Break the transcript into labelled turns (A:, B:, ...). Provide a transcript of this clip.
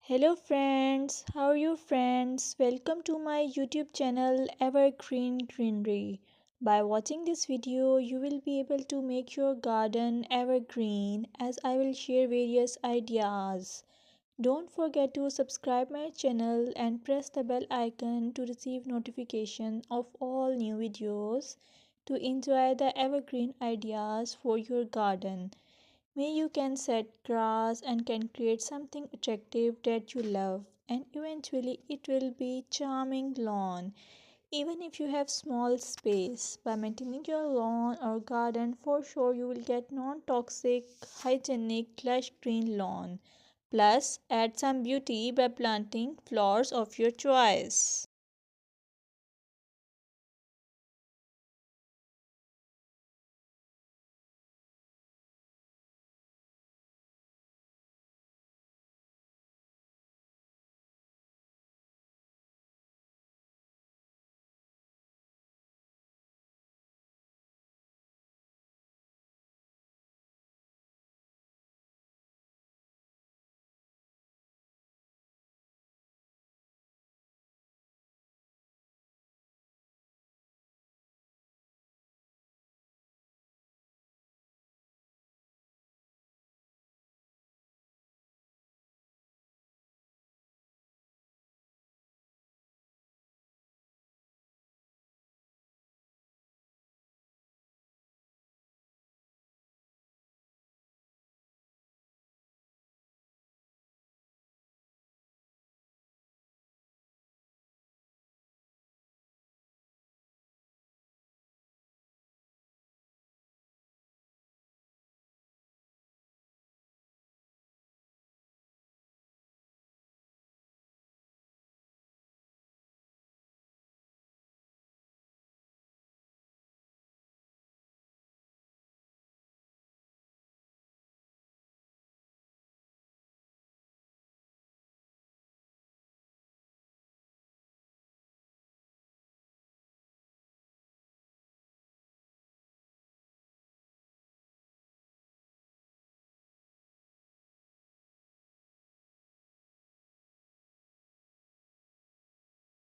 A: Hello friends, how are you friends? Welcome to my YouTube channel Evergreen Greenery. By watching this video, you will be able to make your garden evergreen as I will share various ideas. Don't forget to subscribe my channel and press the bell icon to receive notification of all new videos to enjoy the evergreen ideas for your garden. May you can set grass and can create something attractive that you love and eventually it will be charming lawn. Even if you have small space, by maintaining your lawn or garden for sure you will get non-toxic, hygienic, lush green lawn. Plus add some beauty by planting flowers of your choice.